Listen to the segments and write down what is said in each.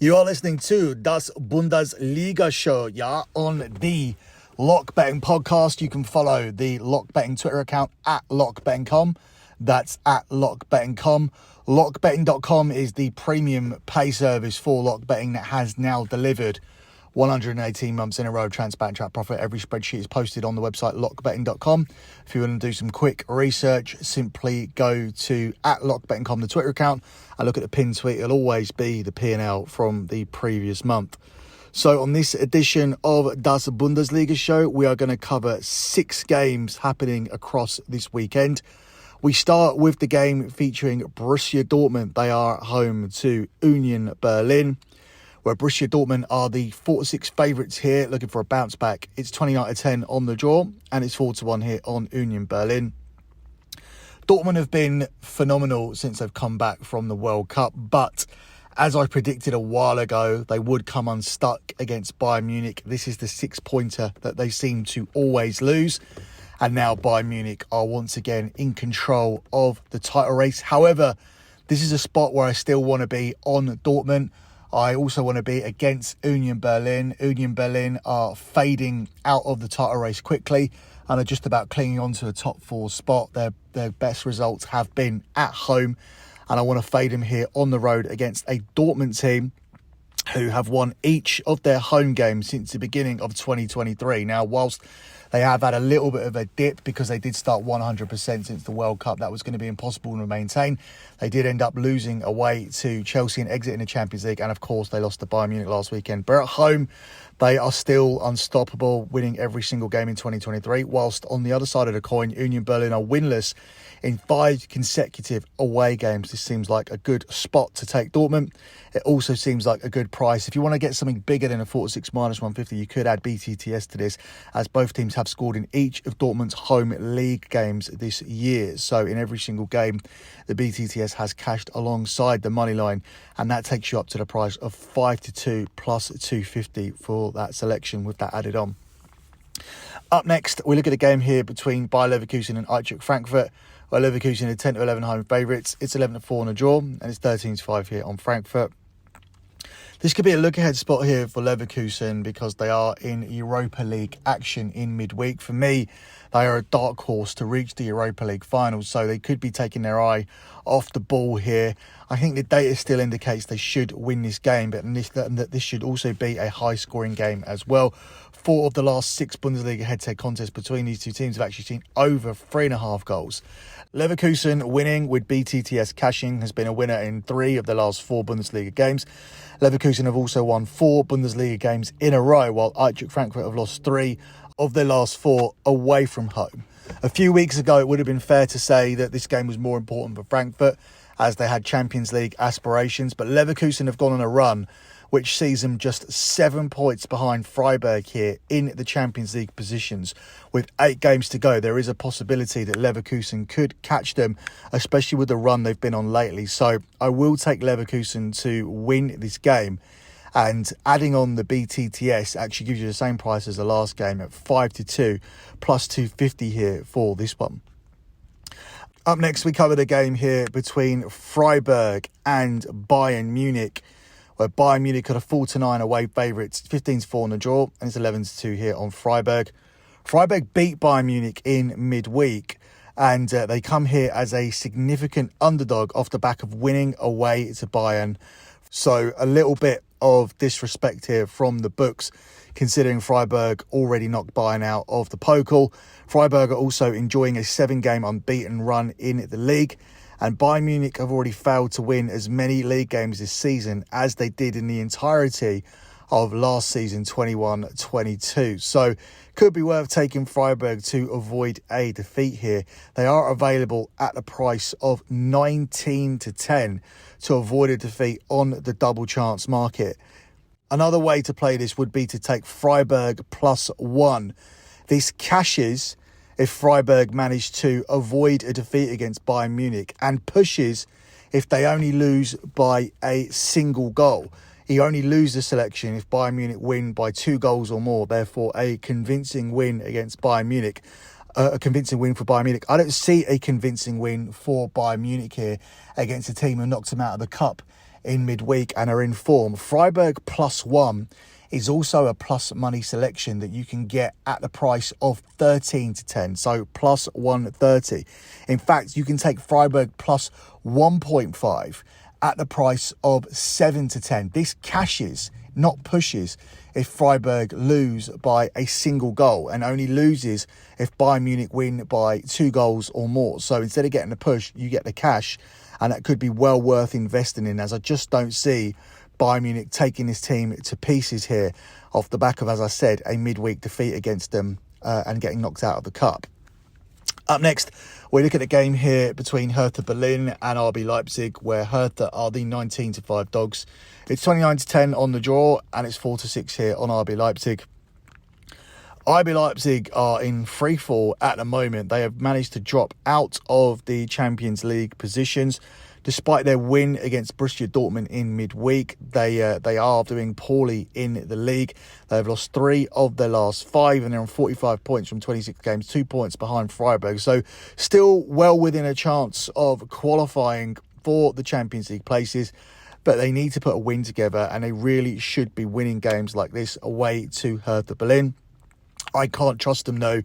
You are listening to Däs Bündesliga Show, on the Lock Betting Podcast. You can follow the Lock Betting Twitter account at lockbetting.com. That's at lockbetting.com. Lockbetting.com is the premium pay service for lock betting that has now delivered 118 months in a row of transparent track profit. Every spreadsheet is posted on the website lockbetting.com. If you want to do some quick research, simply go to at lockbetting.com, the Twitter account, and look at the pinned tweet. It'll always be the P&L from the previous month. So on this edition of Däs Bündesliga Show, we are going to cover 6 games happening across this weekend. We start with the game featuring Borussia Dortmund. They are home to Union Berlin, where Borussia Dortmund are the 4-6 favourites here, looking for a bounce back. It's 29-10 on the draw, and it's 4-1 here on Union Berlin. Dortmund have been phenomenal since they've come back from the World Cup, but as I predicted a while ago, they would come unstuck against Bayern Munich. This is the 6-pointer that they seem to always lose, and now Bayern Munich are once again in control of the title race. However, this is a spot where I still want to be on Dortmund. I also want to be against Union Berlin. Union Berlin are fading out of the title race quickly and are just about clinging on to a top 4 spot. Their best results have been at home, and I want to fade them here on the road against a Dortmund team who have won each of their home games since the beginning of 2023. Now, whilst they have had a little bit of a dip because they did start 100% since the World Cup, that was going to be impossible to maintain. They did end up losing away to Chelsea and exiting the Champions League. And of course, they lost to Bayern Munich last weekend. But at home, they are still unstoppable, winning every single game in 2023. Whilst on the other side of the coin, Union Berlin are winless in 5 consecutive away games. This seems like a good spot to take Dortmund. It also seems like a good price. If you want to get something bigger than a 4-6 minus 150, you could add BTTS to this, as both teams have scored in each of Dortmund's home league games this year. So in every single game, the BTTS has cashed alongside the money line, and that takes you up to the price of 5-2 plus 250 for that selection with that added on. Up next, we look at a game here between Bayer Leverkusen and Eintracht Frankfurt, where Leverkusen are 10-11 home favourites. It's 11-4 on a draw, and it's 13-5 here on Frankfurt. This could be a look-ahead spot here for Leverkusen because they are in Europa League action in midweek. For me, they are a dark horse to reach the Europa League finals, so they could be taking their eye off the ball here. I think the data still indicates they should win this game, but that this should also be a high-scoring game as well. 4 of the last 6 Bundesliga head-to-head contests between these two teams have actually seen over 3.5 goals. Leverkusen winning with BTTS cashing has been a winner in 3 of the last 4 Bundesliga games. Leverkusen have also won 4 Bundesliga games in a row, while Eintracht Frankfurt have lost 3 of their last 4 away from home. A few weeks ago, it would have been fair to say that this game was more important for Frankfurt as they had Champions League aspirations, but Leverkusen have gone on a run which sees them just 7 points behind Freiburg here in the Champions League positions. With 8 games to go, there is a possibility that Leverkusen could catch them, especially with the run they've been on lately. So I will take Leverkusen to win this game. And adding on the BTTS actually gives you the same price as the last game at 5-2 plus 250 here for this one. Up next, we cover the game here between Freiburg and Bayern Munich, where Bayern Munich are 4-9 away favourites, 15-4 on the draw, and it's 11-2 here on Freiburg. Freiburg beat Bayern Munich in midweek, and they come here as a significant underdog off the back of winning away to Bayern. So a little bit of disrespect here from the books, considering Freiburg already knocked Bayern out of the Pokal. Freiburg are also enjoying a 7-game unbeaten run in the league, and Bayern Munich have already failed to win as many league games this season as they did in the entirety of last season, 21-22. So could be worth taking Freiburg to avoid a defeat here. They are available at the price of 19-10 to avoid a defeat on the double chance market. Another way to play this would be to take Freiburg +1. This cashes if Freiburg manage to avoid a defeat against Bayern Munich, and pushes if they only lose by a single goal. You only lose the selection if Bayern Munich win by 2 goals or more, therefore a convincing win against Bayern Munich. a convincing win for Bayern Munich. I don't see a convincing win for Bayern Munich here against a team who knocked them out of the cup in midweek and are in form. Freiburg +1 is also a plus money selection that you can get at the price of 13-10, so plus 130. In fact, you can take Freiburg plus 1.5 at the price of 7-10. This cashes, not pushes, if Freiburg lose by a single goal, and only loses if Bayern Munich win by 2 goals or more. So instead of getting the push, you get the cash, and that could be well worth investing in, as I just don't see Bayern Munich taking this team to pieces here off the back of, as I said, a midweek defeat against them and getting knocked out of the cup. Up next, we look at the game here between Hertha Berlin and RB Leipzig, where Hertha are the 19-5 dogs. It's 29-10 on the draw, and it's 4-6 here on RB Leipzig. RB Leipzig are in free fall at the moment. They have managed to drop out of the Champions League positions. Despite their win against Borussia Dortmund in midweek, they are doing poorly in the league. They've lost 3 of their last 5, and they're on 45 points from 26 games, 2 points behind Freiburg. So still well within a chance of qualifying for the Champions League places, but they need to put a win together, and they really should be winning games like this away to Hertha Berlin. I can't trust them though,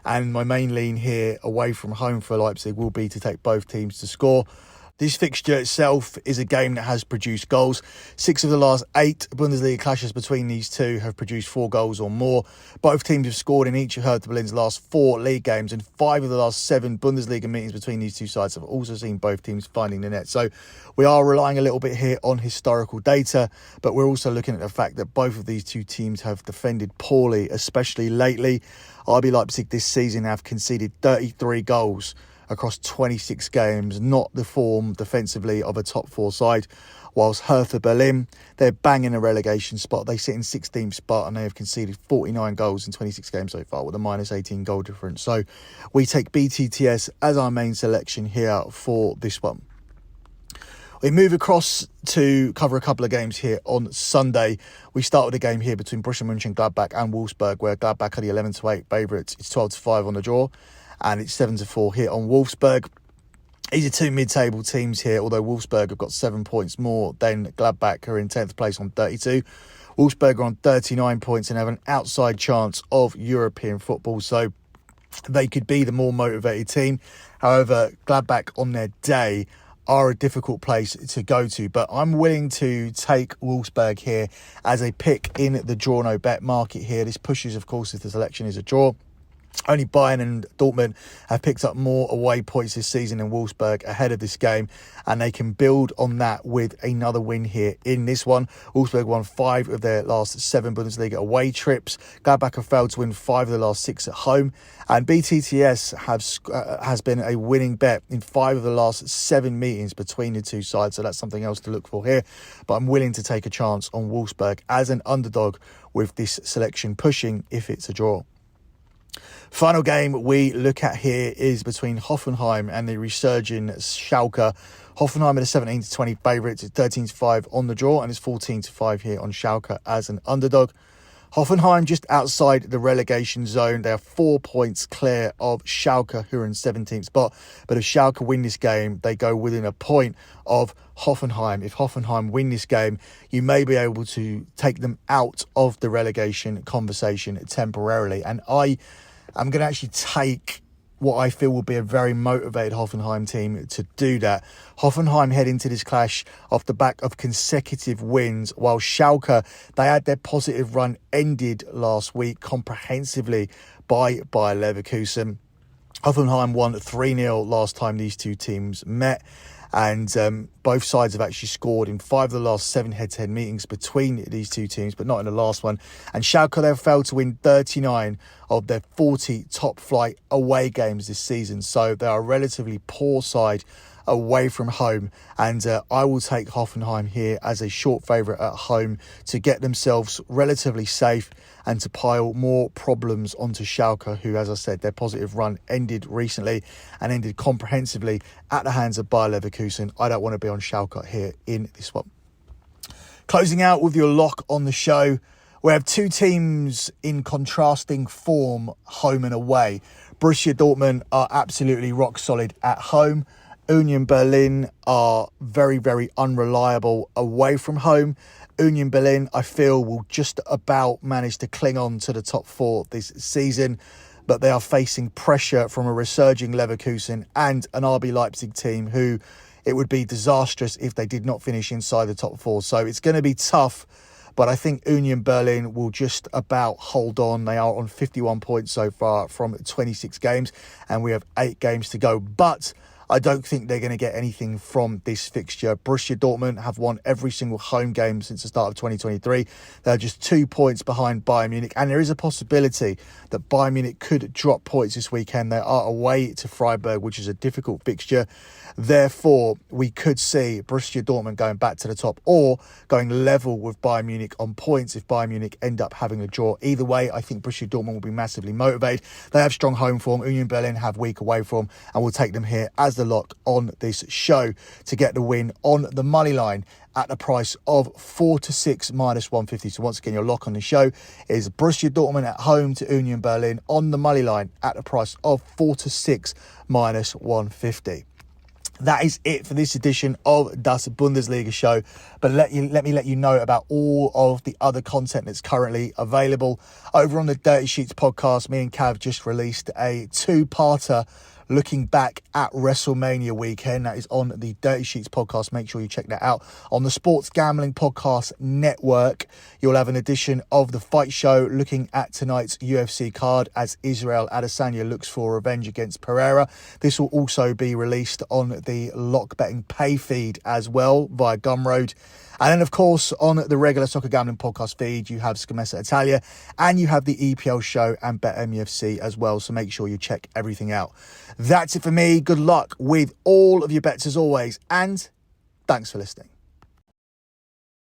and my main lean here away from home for Leipzig will be to take both teams to score. This fixture itself is a game that has produced goals. 6 of the last 8 Bundesliga clashes between these two have produced 4 goals or more. Both teams have scored in each of Hertha Berlin's last 4 league games, and 5 of the last 7 Bundesliga meetings between these two sides have also seen both teams finding the net. So we are relying a little bit here on historical data, but we're also looking at the fact that both of these two teams have defended poorly, especially lately. RB Leipzig this season have conceded 33 goals across 26 games, not the form defensively of a top 4 side. Whilst Hertha Berlin, they're banging a relegation spot. They sit in 16th spot, and they have conceded 49 goals in 26 games so far with a minus 18 goal difference. So we take BTTS as our main selection here for this one. We move across to cover a couple of games here on Sunday. We start with a game here between Borussia Mönchengladbach and Wolfsburg, where Gladbach are the 11-8 favourites. It's 12-5 on the draw, and it's 7-4 here on Wolfsburg. These are two mid-table teams here, although Wolfsburg have got 7 points more than Gladbach, who are in 10th place on 32. Wolfsburg are on 39 points and have an outside chance of European football, so they could be the more motivated team. However, Gladbach on their day are a difficult place to go to, but I'm willing to take Wolfsburg here as a pick in the draw no bet market here. This pushes, of course, if the selection is a draw. Only Bayern and Dortmund have picked up more away points this season than Wolfsburg ahead of this game, and they can build on that with another win here in this one. Wolfsburg won 5 of their last 7 Bundesliga away trips. Gladbach have failed to win 5 of the last 6 at home, and BTTS has been a winning bet in 5 of the last 7 meetings between the two sides, so that's something else to look for here. But I'm willing to take a chance on Wolfsburg as an underdog with this selection pushing if it's a draw. Final game we look at here is between Hoffenheim and the resurging Schalke. Hoffenheim are the 17-20 favourites. It's 13-5 on the draw, and it's 14-5 here on Schalke as an underdog. Hoffenheim just outside the relegation zone. They are 4 points clear of Schalke, who are in 17th spot. But if Schalke win this game, they go within a point of Hoffenheim. If Hoffenheim win this game, you may be able to take them out of the relegation conversation temporarily. And I'm going to actually take what I feel will be a very motivated Hoffenheim team to do that. Hoffenheim head into this clash off the back of consecutive wins, while Schalke, they had their positive run ended last week comprehensively by Bayer Leverkusen. Hoffenheim won 3-0 last time these two teams met, and both sides have actually scored in 5 of the last 7 head-to-head meetings between these two teams, but not in the last one. And Schalke, they've failed to win 39 of their 40 top-flight away games this season, so they are a relatively poor side away from home, and I will take Hoffenheim here as a short favourite at home to get themselves relatively safe and to pile more problems onto Schalke, who, as I said, their positive run ended recently and ended comprehensively at the hands of Bayer Leverkusen. I don't want to be on Schalke here in this one. Closing out with your lock on the show, we have two teams in contrasting form, home and away. Borussia Dortmund are absolutely rock solid at home. Union Berlin are very, very unreliable away from home. Union Berlin, I feel, will just about manage to cling on to the top four this season, but they are facing pressure from a resurging Leverkusen and an RB Leipzig team who it would be disastrous if they did not finish inside the top four. So it's going to be tough, but I think Union Berlin will just about hold on. They are on 51 points so far from 26 games, and we have 8 games to go. But I don't think they're going to get anything from this fixture. Borussia Dortmund have won every single home game since the start of 2023. They're just 2 points behind Bayern Munich, and there is a possibility that Bayern Munich could drop points this weekend. They are away to Freiburg, which is a difficult fixture. Therefore, we could see Borussia Dortmund going back to the top or going level with Bayern Munich on points if Bayern Munich end up having a draw. Either way, I think Borussia Dortmund will be massively motivated. They have strong home form. Union Berlin have weak away form, and we'll take them here as the lock on this show to get the win on the money line at the price of 4-6 minus 150. So once again, your lock on the show is Borussia Dortmund at home to Union Berlin on the money line at the price of 4-6 minus 150. That is it for this edition of Däs Bündesliga Show. But let me let you know about all of the other content that's currently available. Over on the Dirty Sheets podcast, me and Cav just released a 2-parter looking back at WrestleMania weekend. That is on the Dirty Sheets podcast. Make sure you check that out. On the Sports Gambling Podcast Network, you'll have an edition of The Fight Show looking at tonight's UFC card as Israel Adesanya looks for revenge against Pereira. This will also be released on the Lock Betting pay feed as well via Gumroad. And then, of course, on the regular Soccer Gambling Podcast feed, you have Scommessa Italia and you have the EPL show and BetMUFC as well. So make sure you check everything out. That's it for me. Good luck with all of your bets as always. And thanks for listening.